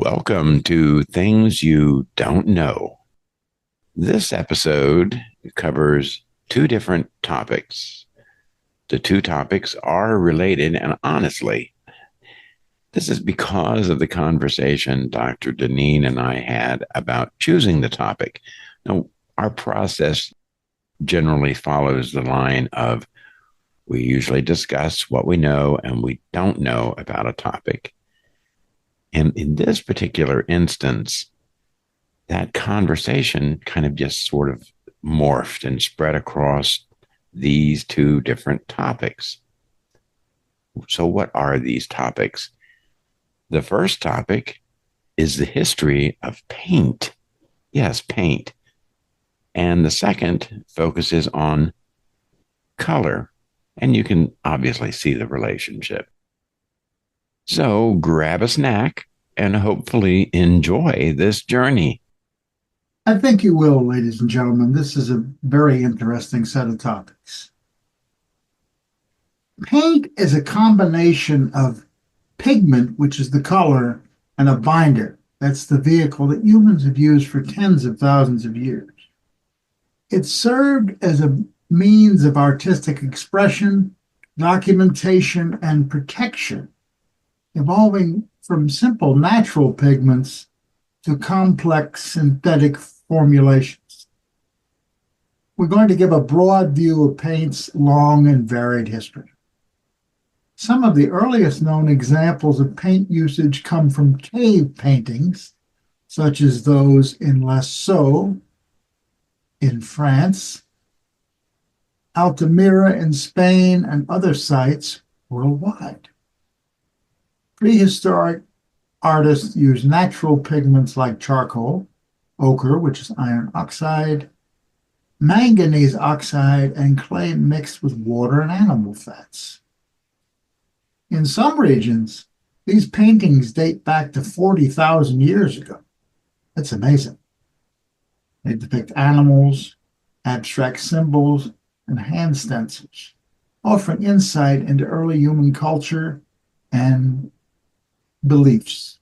Welcome to Things You Don't Know. This episode covers two different topics. The two topics are related, and honestly, this is because of the conversation Dr. Deneen and I had about choosing the topic. Now, our process generally follows the line of we usually discuss what we know and we don't know about a topic. And in this particular instance, that conversation kind of just sort of morphed and spread across these two different topics. So, what are these topics? The first topic is the history of paint. Yes, paint. And the second focuses on color. And you can obviously see the relationship. So, grab a snack and hopefully enjoy this journey. I think you will, ladies and gentlemen. This is a very interesting set of topics. Paint is a combination of pigment, which is the color, and a binder. That's the vehicle that humans have used for tens of thousands of years. It served as a means of artistic expression, documentation, and protection, evolving from simple natural pigments to complex synthetic formulations. We're going to give a broad view of paint's long and varied history. Some of the earliest known examples of paint usage come from cave paintings, such as those in Luscher in France, Altamira in Spain, and other sites worldwide. Prehistoric artists used natural pigments like charcoal, ochre, which is iron oxide, manganese oxide, and clay mixed with water and animal fats. In some regions, these paintings date back to 40,000 years ago. That's amazing. They depict animals, abstract symbols, and hand stencils, offering insight into early human culture and beliefs.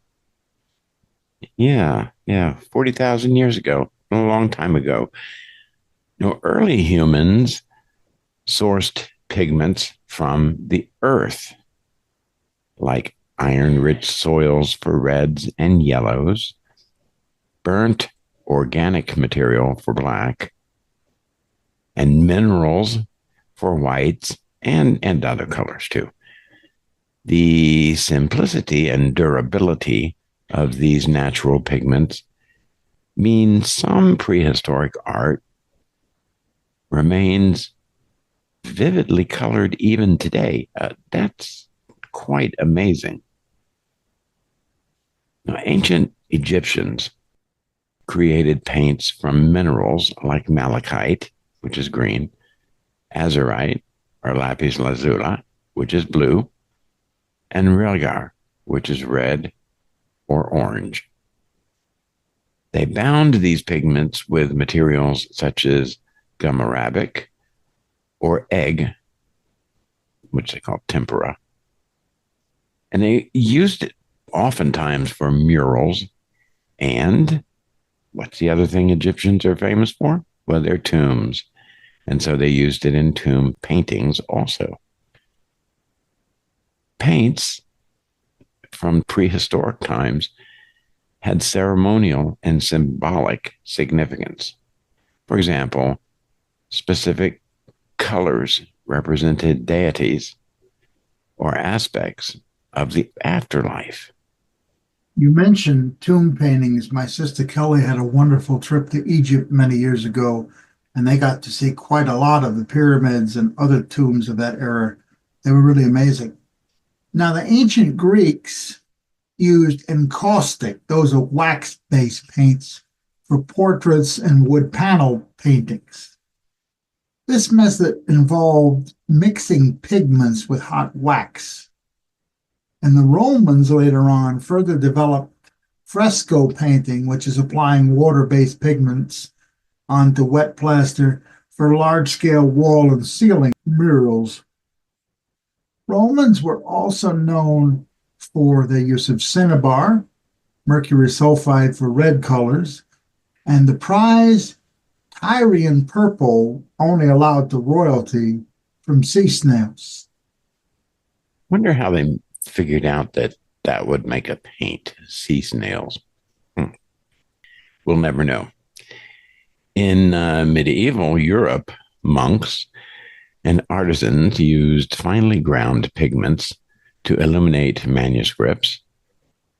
Yeah, 40,000 years ago, a long time ago. Early humans sourced pigments from the earth, like iron-rich soils for reds and yellows, burnt organic material for black, and minerals for whites and other colors too. The simplicity and durability of these natural pigments mean some prehistoric art remains vividly colored even today. That's quite amazing. Now, ancient Egyptians created paints from minerals like malachite, which is green, azurite, or lapis lazuli, which is blue, and regar, which is red or orange. They bound these pigments with materials such as gum arabic or egg, which they call tempera. And they used it oftentimes for murals. And what's the other thing Egyptians are famous for? Well, their tombs. And so they used it in tomb paintings also. Paints from prehistoric times had ceremonial and symbolic significance. For example, specific colors represented deities or aspects of the afterlife. You mentioned tomb paintings. My sister Kelly had a wonderful trip to Egypt many years ago, and they got to see quite a lot of the pyramids and other tombs of that era. They were really amazing. Now, the ancient Greeks used encaustic, those are wax-based paints, for portraits and wood panel paintings. This method involved mixing pigments with hot wax. And the Romans later on further developed fresco painting, which is applying water-based pigments onto wet plaster for large-scale wall and ceiling murals. Romans were also known for the use of cinnabar, mercury sulfide for red colors, and the prized Tyrian purple only allowed to royalty from sea snails. Wonder how they figured out that that would make a paint, sea snails. Hmm. We'll never know. In medieval Europe, monks and artisans used finely ground pigments to illuminate manuscripts,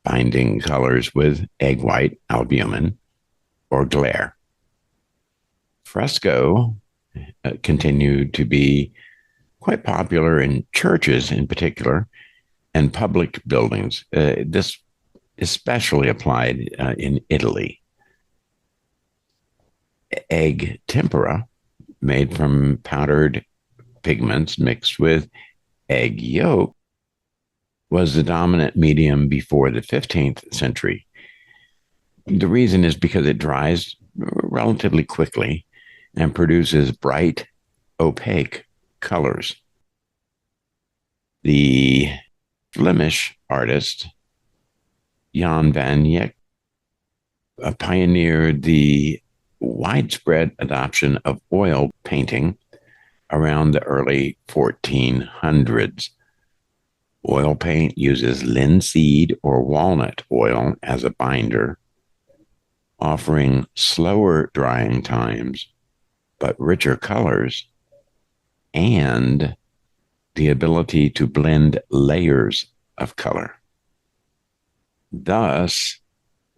binding colors with egg white, albumin, or glare. Fresco continued to be quite popular in churches in particular and public buildings. This especially applied in Italy. Egg tempera, made from powdered pigments mixed with egg yolk, was the dominant medium before the 15th century. The reason is because it dries relatively quickly and produces bright, opaque colors. The Flemish artist Jan van Eyck pioneered the widespread adoption of oil painting around the early 1400s. Oil paint uses linseed or walnut oil as a binder, offering slower drying times, but richer colors, and the ability to blend layers of color. Thus,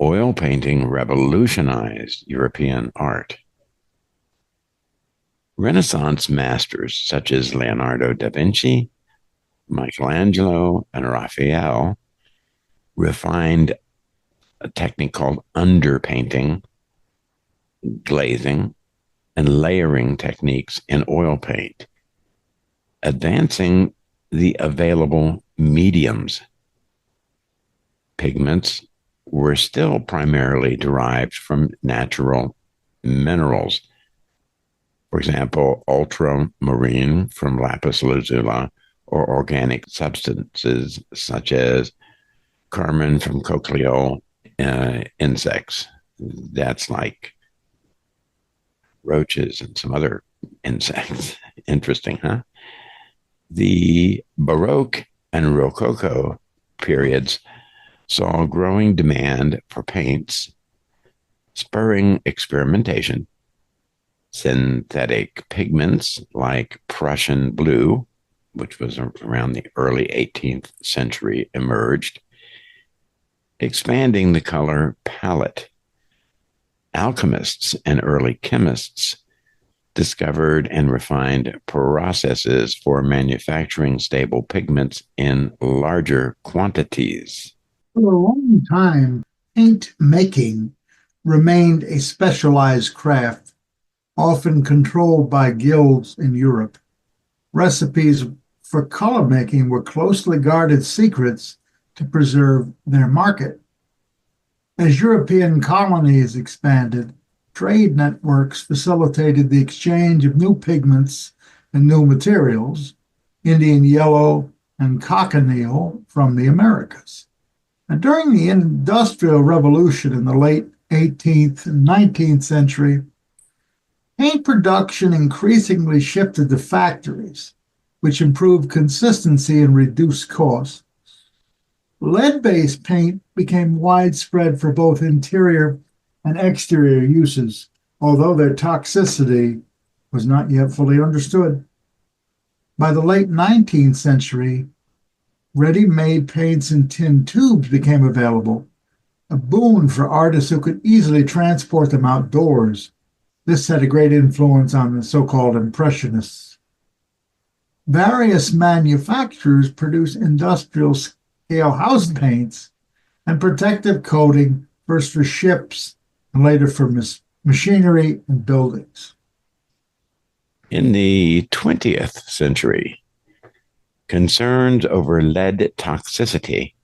oil painting revolutionized European art. Renaissance masters such as Leonardo da Vinci, Michelangelo, and Raphael refined a technique called underpainting, glazing, and layering techniques in oil paint, advancing the available mediums. Pigments were still primarily derived from natural minerals. For example, ultramarine from lapis lazuli, or organic substances such as carmine from cochlear insects. That's like roaches and some other insects. Interesting, huh? The Baroque and Rococo periods saw growing demand for paints, spurring experimentation. Synthetic pigments like Prussian blue, which was around the early 18th century, emerged, expanding the color palette. Alchemists and early chemists discovered and refined processes for manufacturing stable pigments in larger quantities. For a long time, paint making remained a specialized craft, often controlled by guilds in Europe. Recipes for color making were closely guarded secrets to preserve their market. As European colonies expanded, trade networks facilitated the exchange of new pigments and new materials, Indian yellow and cochineal from the Americas. And during the Industrial Revolution in the late 18th and 19th century, paint production increasingly shifted to factories, which improved consistency and reduced costs. Lead-based paint became widespread for both interior and exterior uses, although their toxicity was not yet fully understood. By the late 19th century, ready-made paints in tin tubes became available, a boon for artists who could easily transport them outdoors. This had a great influence on the so-called Impressionists. Various manufacturers produced industrial-scale house paints and protective coating, first for ships and later for machinery and buildings. In the 20th century, concerns over lead toxicity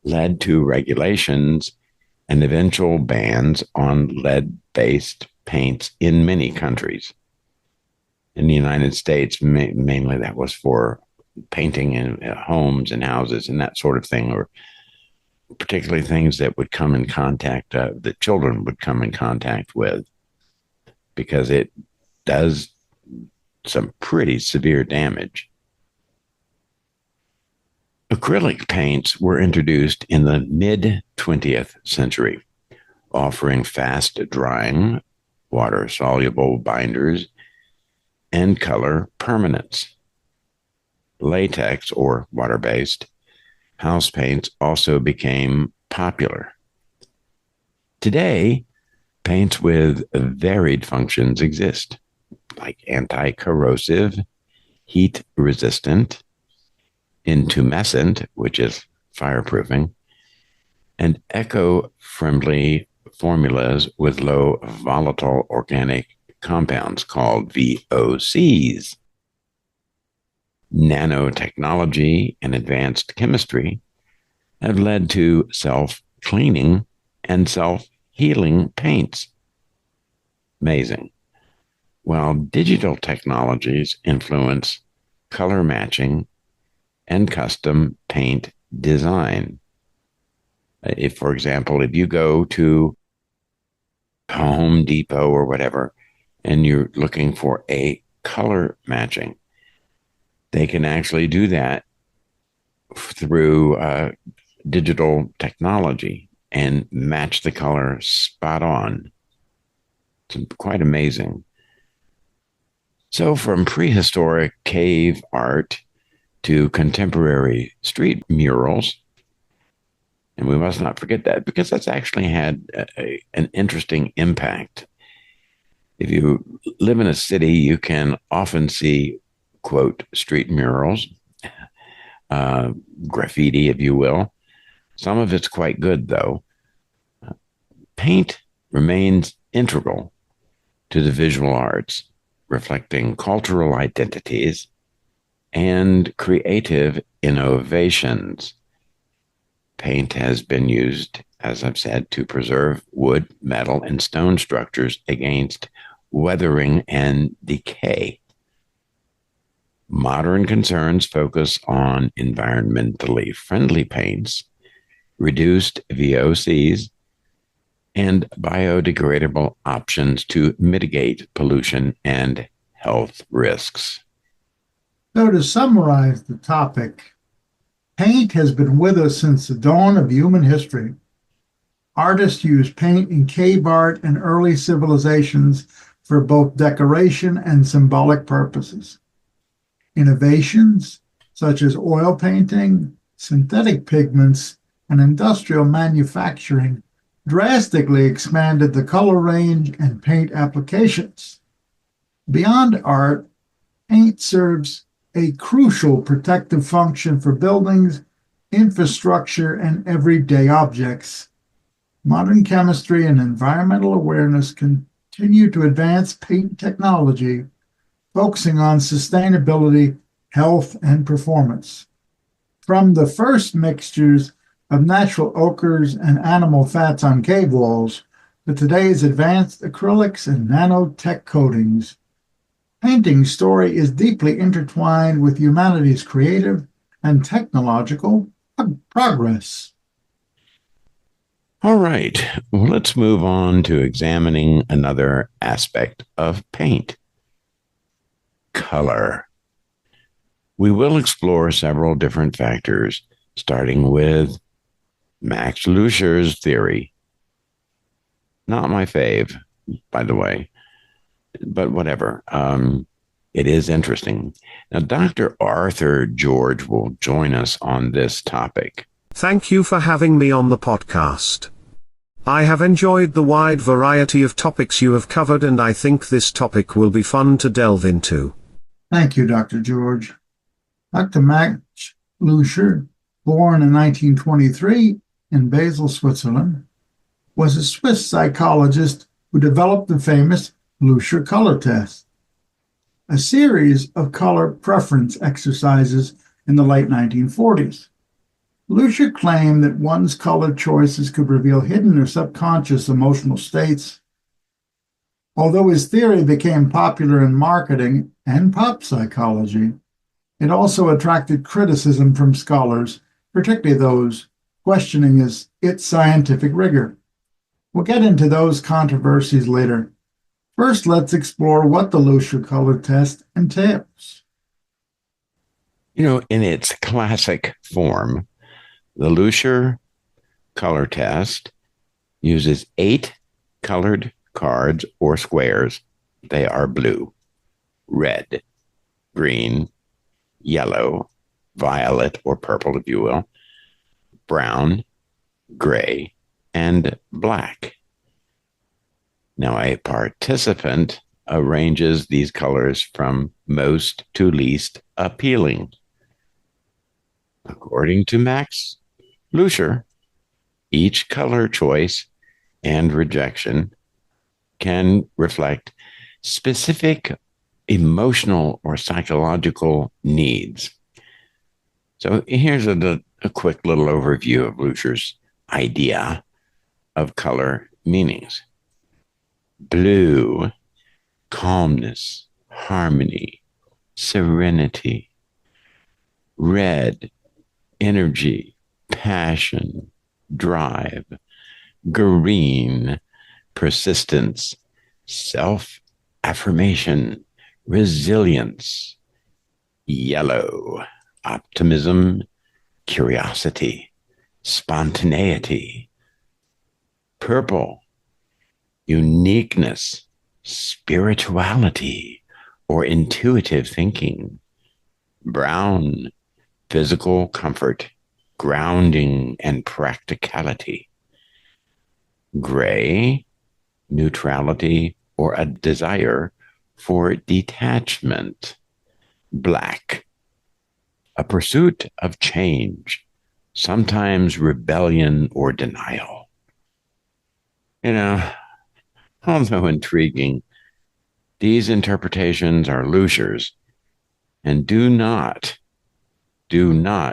led to regulations and eventual bans on lead-based paints in many countries. In the United States, mainly that was for painting in homes and houses and that sort of thing, or particularly things that would come in contact, that children would come in contact with, because it does some pretty severe damage. Acrylic paints were introduced in the mid 20th century, offering fast drying, water soluble binders, and color permanence. Latex, or water based, house paints also became popular. Today, paints with varied functions exist, like anti corrosive, heat resistant, intumescent, which is fireproofing, and eco friendly formulas with low volatile organic compounds called VOCs. Nanotechnology and advanced chemistry have led to self cleaning and self healing paints. Amazing. While digital technologies influence color matching and custom paint design. If, for example, if you go to Home Depot or whatever, and you're looking for a color matching, they can actually do that through digital technology and match the color spot on. It's quite amazing. So, from prehistoric cave art to contemporary street murals, and we must not forget that, because that's actually had an interesting impact. If you live in a city, you can often see, quote, street murals, graffiti, if you will. Some of it's quite good, though. Paint remains integral to the visual arts, reflecting cultural identities and creative innovations. Paint has been used, as I've said, to preserve wood, metal, and stone structures against weathering and decay. Modern concerns focus on environmentally friendly paints, reduced VOCs, and biodegradable options to mitigate pollution and health risks. So, to summarize the topic, paint has been with us since the dawn of human history. Artists used paint in cave art and early civilizations for both decoration and symbolic purposes. Innovations such as oil painting, synthetic pigments, and industrial manufacturing drastically expanded the color range and paint applications. Beyond art, paint serves a crucial protective function for buildings, infrastructure, and everyday objects. Modern chemistry and environmental awareness continue to advance paint technology, focusing on sustainability, health, and performance. From the first mixtures of natural ochres and animal fats on cave walls to today's advanced acrylics and nanotech coatings, painting's story is deeply intertwined with humanity's creative and technological progress. All right, well, let's move on to examining another aspect of paint: color. We will explore several different factors, starting with Max Luscher's theory. Not my fave, by the way, but whatever. It is interesting. Now, Dr. Arthur George will join us on this topic. Thank you for having me on the podcast. I have enjoyed the wide variety of topics you have covered, and I think this topic will be fun to delve into. Thank you, Dr. George. Dr. Max Luscher, born in 1923 in Basel, Switzerland, was a Swiss psychologist who developed the famous Luscher color test, a series of color preference exercises in the late 1940s. Luscher claimed that one's color choices could reveal hidden or subconscious emotional states. Although his theory became popular in marketing and pop psychology, it also attracted criticism from scholars, particularly those questioning its scientific rigor. We'll get into those controversies later. First, let's explore what the Luscher color test entails. In its classic form, the Luscher color test uses 8 colored cards or squares. They are blue, red, green, yellow, violet or purple, if you will, brown, gray, and black. Now, a participant arranges these colors from most to least appealing. According to Max Luscher, each color choice and rejection can reflect specific emotional or psychological needs. So here's a quick little overview of Luscher's idea of color meanings. Blue, calmness, harmony, serenity. Red, energy, passion, drive. Green, persistence, self-affirmation, resilience. Yellow, optimism, curiosity, spontaneity. Purple, uniqueness, spirituality, or intuitive thinking. Brown, physical comfort, grounding, and practicality. Gray, neutrality, or a desire for detachment. Black, a pursuit of change, sometimes rebellion or denial. Although intriguing, these interpretations are Luscher's and do not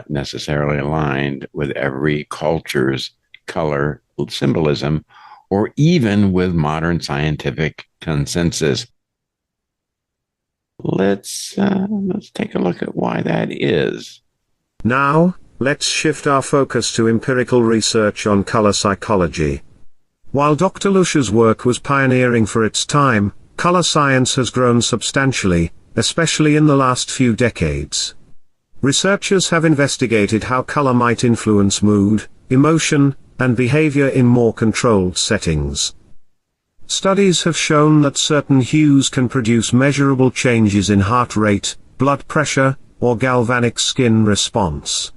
necessarily align with every culture's color symbolism or even with modern scientific consensus. Let's take a look at why that is. Now, let's shift our focus to empirical research on color psychology. While Dr. Luscher's work was pioneering for its time, color science has grown substantially, especially in the last few decades. Researchers have investigated how color might influence mood, emotion, and behavior in more controlled settings. Studies have shown that certain hues can produce measurable changes in heart rate, blood pressure, or galvanic skin response.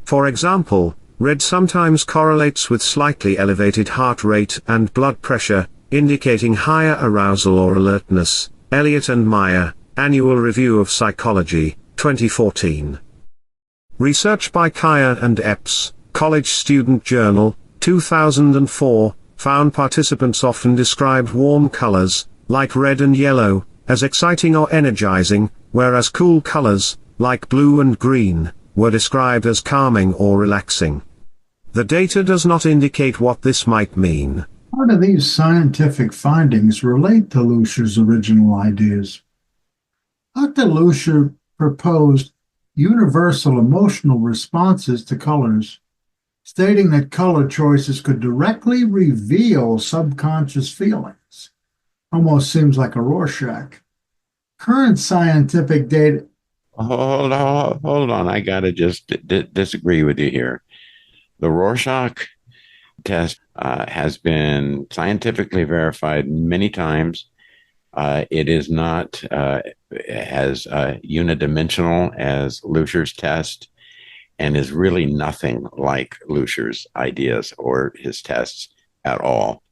For example, red sometimes correlates with slightly elevated heart rate and blood pressure, indicating higher arousal or alertness. Elliott and Meyer, Annual Review of Psychology, 2014. Research by Kaya and Epps, College Student Journal, 2004, found participants often described warm colors, like red and yellow, as exciting or energizing, whereas cool colors, like blue and green, were described as calming or relaxing. The data does not indicate what this might mean. How do these scientific findings relate to Luscher's original ideas? Dr. Luscher proposed universal emotional responses to colors, stating that color choices could directly reveal subconscious feelings. Almost seems like a Rorschach. Current scientific data... Hold on. I got to just disagree with you here. The Rorschach test has been scientifically verified many times. It is not as unidimensional as Luscher's test and is really nothing like Luscher's ideas or his tests at all.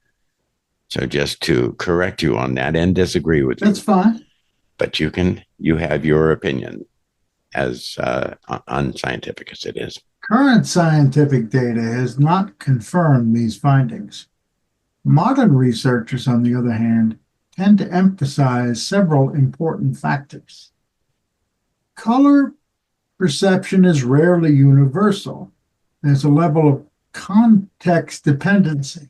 So just to correct you on that and disagree with you. That's fine. But you have your opinion, as unscientific as it is. Current scientific data has not confirmed these findings. Modern researchers, on the other hand, tend to emphasize several important factors. Color perception is rarely universal. There's a level of context dependency.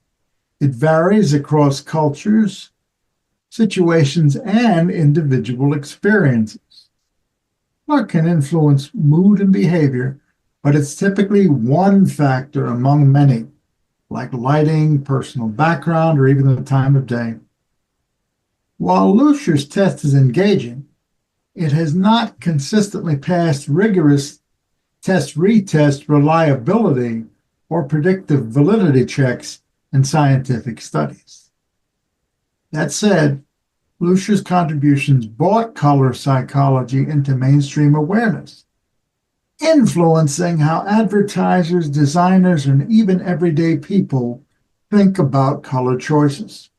It varies across cultures, situations, and individual experiences. Color can influence mood and behavior, but it's typically one factor among many, like lighting, personal background, or even the time of day. While Luscher's test is engaging, it has not consistently passed rigorous test-retest reliability or predictive validity checks in scientific studies. That said, Luscher's contributions brought color psychology into mainstream awareness, influencing how advertisers, designers, and even everyday people think about color choices.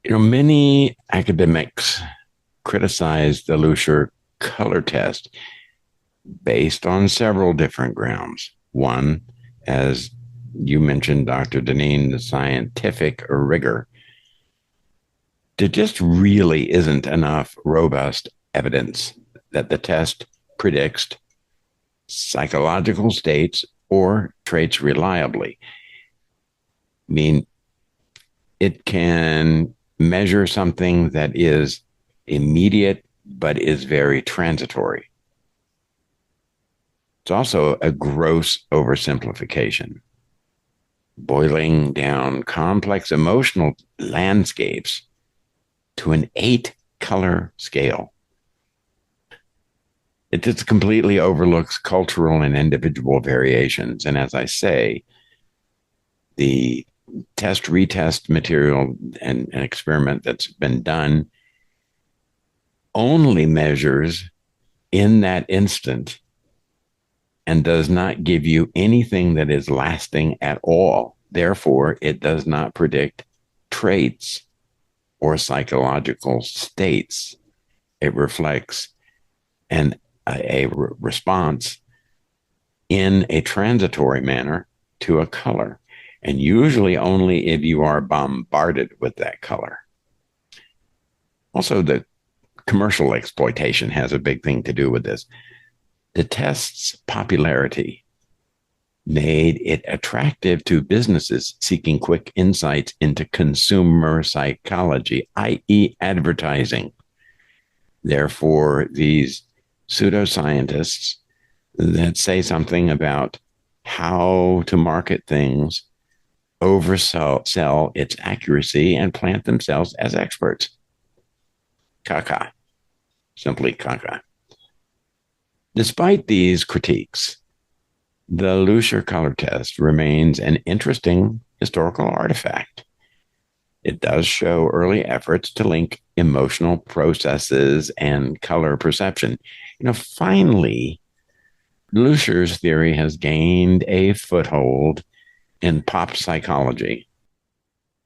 Many academics criticize the Luscher color test based on several different grounds. One, as you mentioned, Dr. Deneen, the scientific rigor. There just really isn't enough robust evidence that the test predicts psychological states or traits reliably. I mean, it can measure something that is immediate but is very transitory. It's also a gross oversimplification, boiling down complex emotional landscapes to an 8-color scale. It just completely overlooks cultural and individual variations. And as I say, the test-retest material and an experiment that's been done only measures in that instant and does not give you anything that is lasting at all. Therefore, it does not predict traits or psychological states. It reflects a response in a transitory manner to a color, and usually only if you are bombarded with that color. Also, the commercial exploitation has a big thing to do with this. The test's popularity made it attractive to businesses seeking quick insights into consumer psychology, i.e., advertising. Therefore, these pseudoscientists that say something about how to market things oversell its accuracy and plant themselves as experts. Caca. Simply caca. Despite these critiques, the Luscher color test remains an interesting historical artifact. It does show early efforts to link emotional processes and color perception. Finally, Luscher's theory has gained a foothold in pop psychology.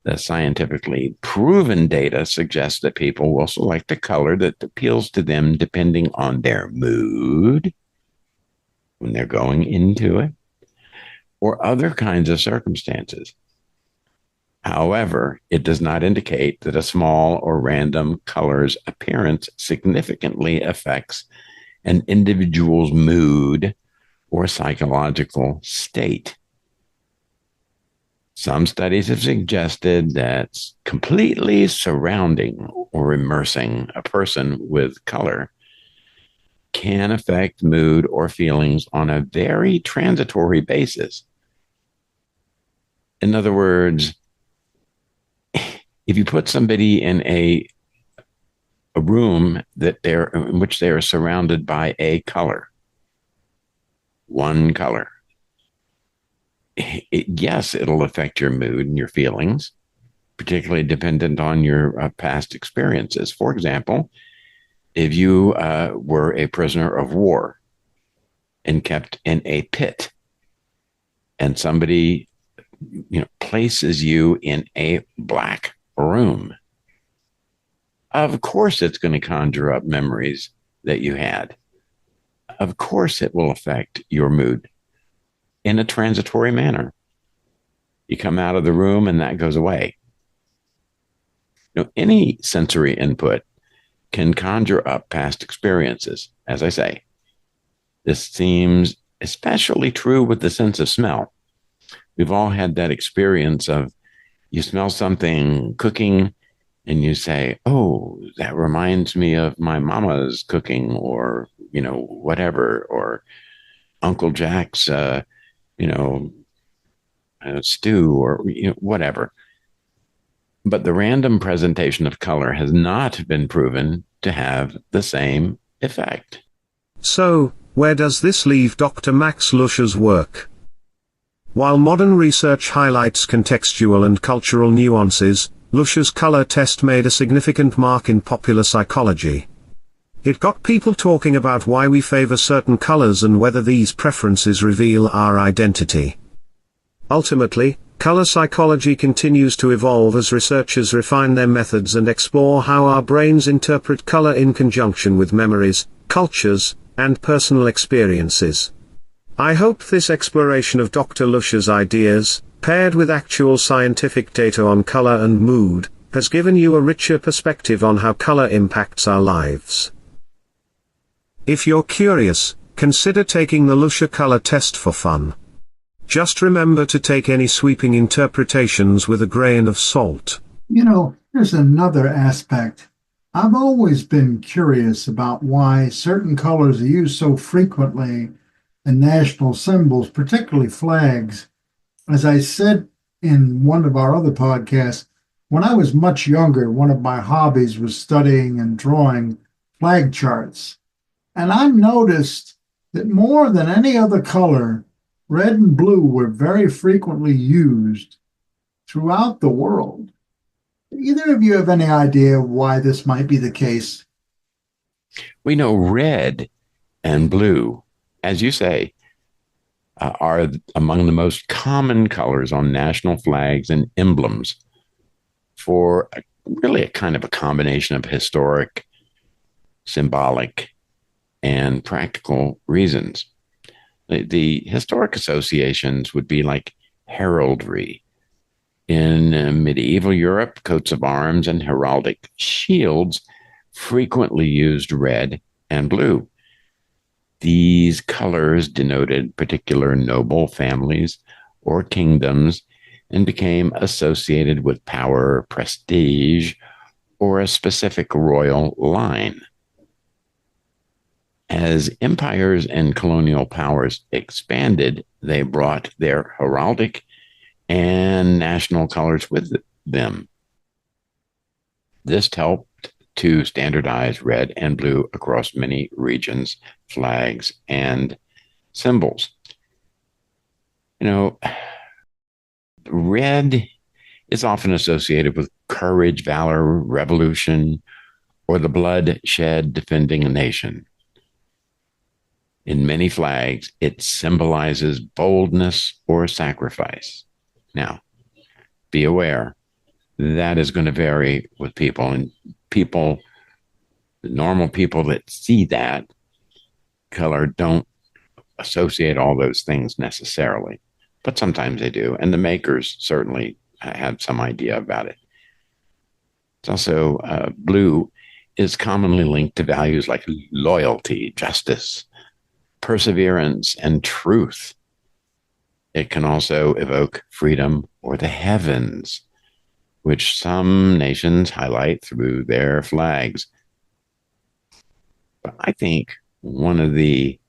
The scientifically proven data suggests that people will select a color that appeals to them depending on their mood when they're going into it or other kinds of circumstances. However, it does not indicate that a small or random color's appearance significantly affects an individual's mood or psychological state. Some studies have suggested that completely surrounding or immersing a person with color can affect mood or feelings on a very transitory basis. In other words, if you put somebody in a room in which they are surrounded by a color, one color, yes, it'll affect your mood and your feelings, particularly dependent on your past experiences. For example, if you were a prisoner of war and kept in a pit, and somebody places you in a black room, of course it's going to conjure up memories that you had. Of course it will affect your mood in a transitory manner. You come out of the room and that goes away. Any sensory input can conjure up past experiences. As I say, this seems especially true with the sense of smell. We've all had that experience of you smell something cooking and you say, oh, that reminds me of my mama's cooking, or, whatever, or Uncle Jack's, you know, stew, or, whatever. But the random presentation of color has not been proven to have the same effect. So, where does this leave Dr. Max Luscher's work? While modern research highlights contextual and cultural nuances, Luscher's color test made a significant mark in popular psychology. It got people talking about why we favor certain colors and whether these preferences reveal our identity. Ultimately, color psychology continues to evolve as researchers refine their methods and explore how our brains interpret color in conjunction with memories, cultures, and personal experiences. I hope this exploration of Dr. Luscher's ideas, paired with actual scientific data on color and mood, has given you a richer perspective on how color impacts our lives. If you're curious, consider taking the Luscher color test for fun. Just remember to take any sweeping interpretations with a grain of salt. There's another aspect. I've always been curious about why certain colors are used so frequently in national symbols, particularly flags. As I said in one of our other podcasts, when I was much younger, one of my hobbies was studying and drawing flag charts. And I noticed that more than any other color, red and blue were very frequently used throughout the world. Do either of you have any idea why this might be the case? We know red and blue, as you say, are among the most common colors on national flags and emblems for really a kind of a combination of historic, symbolic, and practical reasons. The historic associations would be like heraldry. In medieval Europe, coats of arms and heraldic shields frequently used red and blue. These colors denoted particular noble families or kingdoms and became associated with power, prestige, or a specific royal line. As empires and colonial powers expanded, they brought their heraldic and national colors with them. This helped to standardize red and blue across many regions, flags, and symbols. Red is often associated with courage, valor, revolution, or the blood shed defending a nation. In many flags, it symbolizes boldness or sacrifice. Now, be aware that is going to vary with people, and the normal people that see that color don't associate all those things necessarily, but sometimes they do, and the makers certainly have some idea about it. It's also blue is commonly linked to values like loyalty, justice, perseverance, and truth. It can also evoke freedom or the heavens, which some nations highlight through their flags. But I think one of the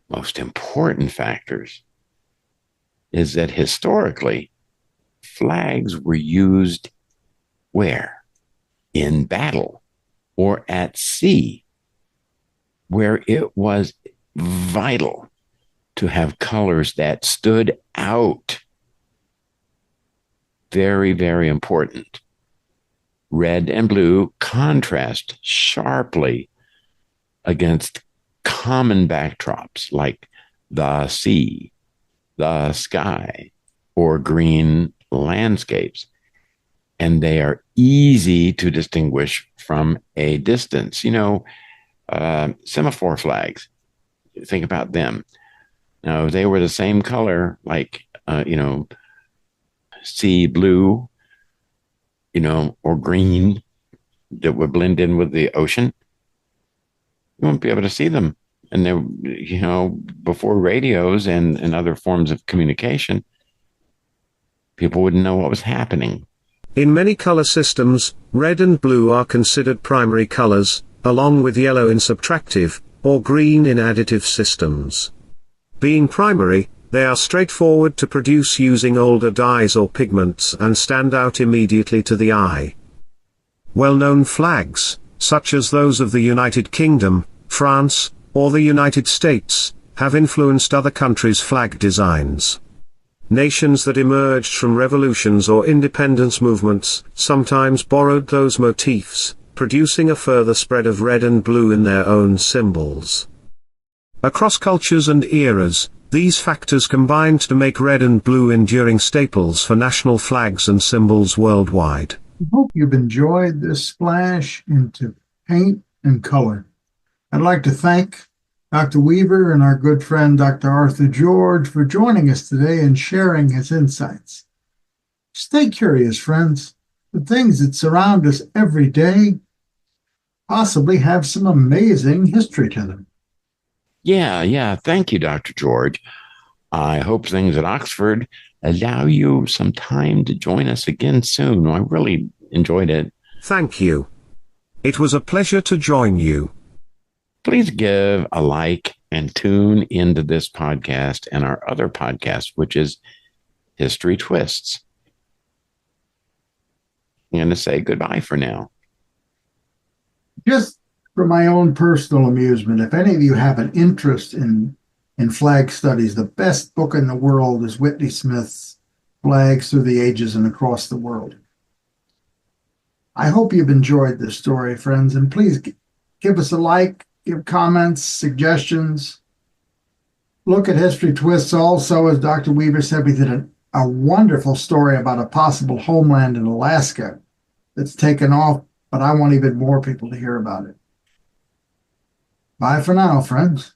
most important factors is that historically, flags were used where? In battle or at sea, where it was vital to have colors that stood out. Very, very important. Red and blue contrast sharply against common backdrops like the sea, the sky, or green landscapes. And they are easy to distinguish from a distance. Semaphore flags, think about them. Now, if they were the same color, like, sea blue, or green that would blend in with the ocean, you won't be able to see them. And they, before radios and other forms of communication, people wouldn't know what was happening. In many color systems, red and blue are considered primary colors, along with yellow in subtractive, or green in additive systems. Being primary, they are straightforward to produce using older dyes or pigments and stand out immediately to the eye. Well-known flags, such as those of the United Kingdom, France, or the United States, have influenced other countries' flag designs. Nations that emerged from revolutions or independence movements sometimes borrowed those motifs, producing a further spread of red and blue in their own symbols. Across cultures and eras, these factors combined to make red and blue enduring staples for national flags and symbols worldwide. I hope you've enjoyed this splash into paint and color. I'd like to thank Dr. Weaver and our good friend Dr. Arthur George for joining us today and sharing his insights. Stay curious, friends. The things that surround us every day possibly have some amazing history to them. Yeah. Thank you, Dr. George. I hope things at Oxford allow you some time to join us again soon. I really enjoyed it. Thank you. It was a pleasure to join you. Please give a like and tune into this podcast and our other podcast, which is History Twists. I'm going to say goodbye for now. Just for my own personal amusement, if any of you have an interest in flag studies, the best book in the world is Whitney Smith's Flags Through the Ages and Across the World. I hope you've enjoyed this story, friends, and please give us a like, give comments, suggestions. Look at History Twists also. As Dr. Weaver said, we did a wonderful story about a possible homeland in Alaska that's taken off, but I want even more people to hear about it. Bye for now, friends.